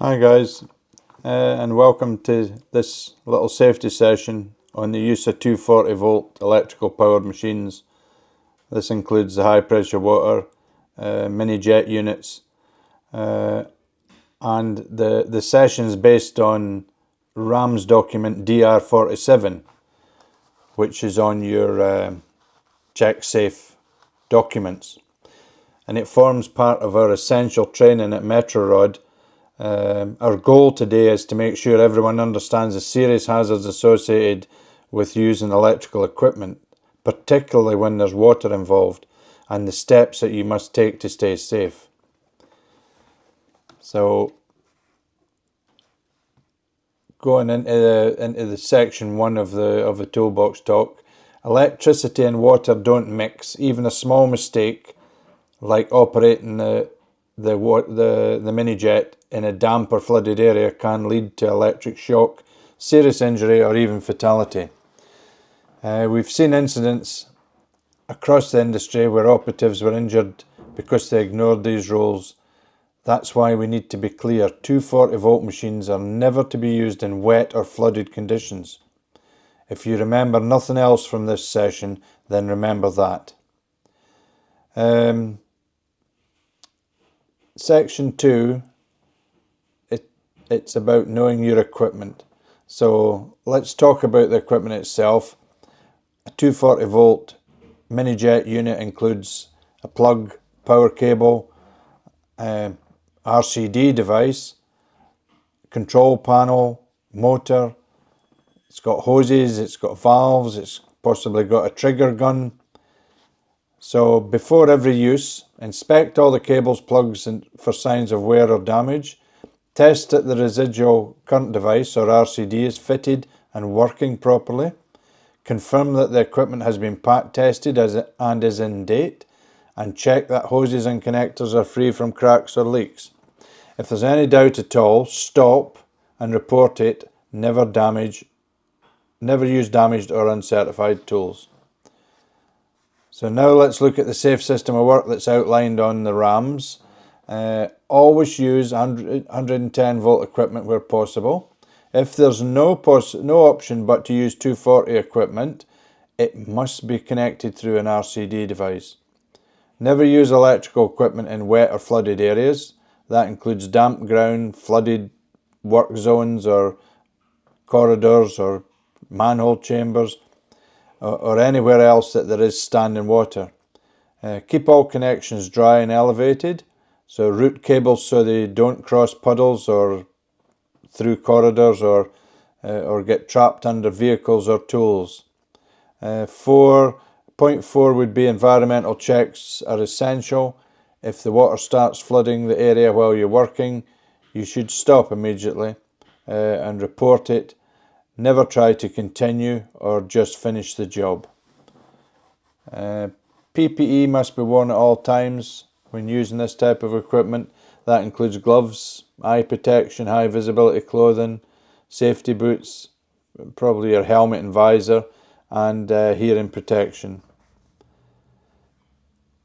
Hi guys, and welcome to this little safety session on the use of 240 volt electrical powered machines. This includes the high pressure water, mini jet units, and the session is based on RAMS document DR47, which is on your check safe documents, and it forms part of our essential training at Metro Rod. Our goal today is to make sure everyone understands the serious hazards associated with using electrical equipment, particularly when there's water involved, and the steps that you must take to stay safe. So, going into the section 1 of the toolbox talk, electricity and water don't mix. Even a small mistake, like operating the mini jet in a damp or flooded area, can lead to electric shock, serious injury, or even fatality. We've seen incidents across the industry where operatives were injured because they ignored these rules. That's why we need to be clear. 240 volt machines are never to be used in wet or flooded conditions. If you remember nothing else from this session, then remember that. Section 2, it's about knowing your equipment. So let's talk about the equipment itself. A 240 volt mini jet unit includes a plug, power cable, RCD device, control panel, motor. It's got hoses, it's got valves, it's possibly got a trigger gun. So before every use, inspect all the cables, plugs for signs of wear or damage. Test that the residual current device or RCD is fitted and working properly. Confirm that the equipment has been pat tested and is in date, and check that hoses and connectors are free from cracks or leaks. If there's any doubt at all, stop and report it. Never use damaged or uncertified tools. So now let's look at the safe system of work that's outlined on the RAMS. Always use 110 volt equipment where possible. If there's no option but to use 240 equipment, it must be connected through an RCD device. Never use electrical equipment in wet or flooded areas. That includes damp ground, flooded work zones or corridors or manhole chambers, or anywhere else that there is standing water. Keep all connections dry and elevated. So route cables so they don't cross puddles or through corridors or get trapped under vehicles or tools. Point 4 would be environmental checks are essential. If the water starts flooding the area while you're working, you should stop immediately and report it. Never try to continue or just finish the job. PPE must be worn at all times when using this type of equipment. That includes gloves, eye protection, high visibility clothing, safety boots, probably your helmet and visor, and hearing protection.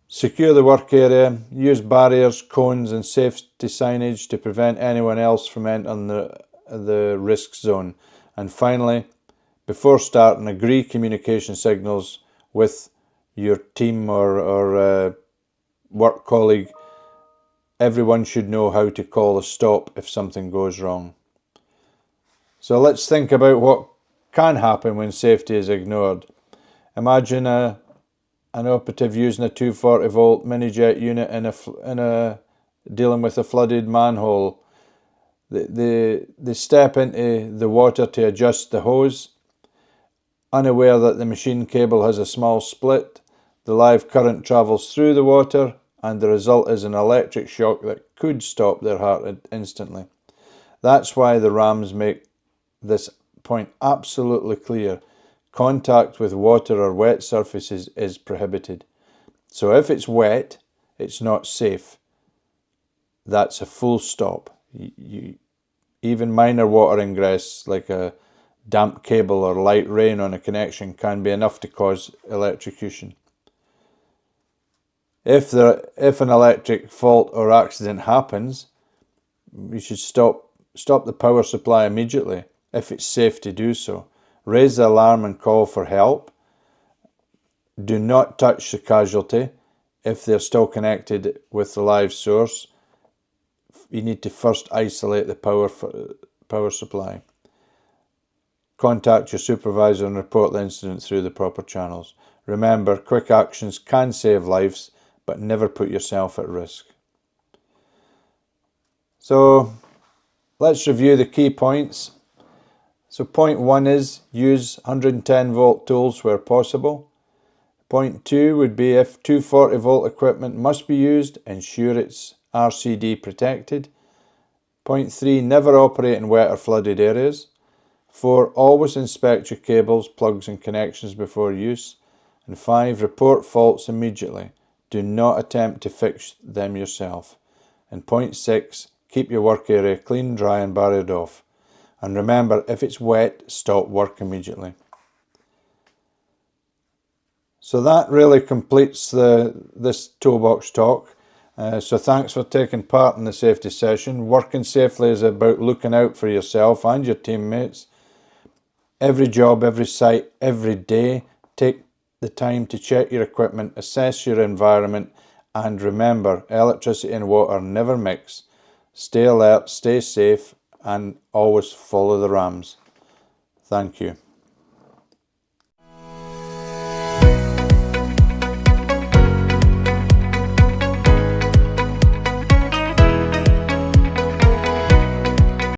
Secure the work area. Use barriers, cones and safety signage to prevent anyone else from entering the risk zone. And finally, before starting, agree communication signals with your team or work colleague. Everyone should know how to call a stop if something goes wrong. So let's think about what can happen when safety is ignored. Imagine an operative using a 240 volt mini jet unit dealing with a flooded manhole. They step into the water to adjust the hose, unaware that the machine cable has a small split. The live current travels through the water, and the result is an electric shock that could stop their heart instantly. That's why the RAMS make this point absolutely clear. Contact with water or wet surfaces is prohibited. So if it's wet, it's not safe. That's a full stop. Even minor water ingress, like a damp cable or light rain on a connection, can be enough to cause electrocution. If an electric fault or accident happens, you should stop the power supply immediately if it's safe to do so. Raise the alarm and call for help. Do not touch the casualty if they're still connected with the live source. You need to first isolate the power supply. Contact your supervisor and report the incident through the proper channels. Remember, quick actions can save lives, but never put yourself at risk. So let's review the key points. So point 1 is use 110 volt tools where possible. Point 2 would be if 240 volt equipment must be used, ensure it's RCD protected. Point 3, never operate in wet or flooded areas. 4, always inspect your cables, plugs and connections before use. And 5, report faults immediately. Do not attempt to fix them yourself. And point 6, keep your work area clean, dry and barriered off. And remember, if it's wet, stop work immediately. So that really completes this Toolbox talk. So thanks for taking part in the safety session. Working safely is about looking out for yourself and your teammates. Every job, every site, every day, take the time to check your equipment, assess your environment, and remember, electricity and water never mix. Stay alert, stay safe, and always follow the RAMS. Thank you.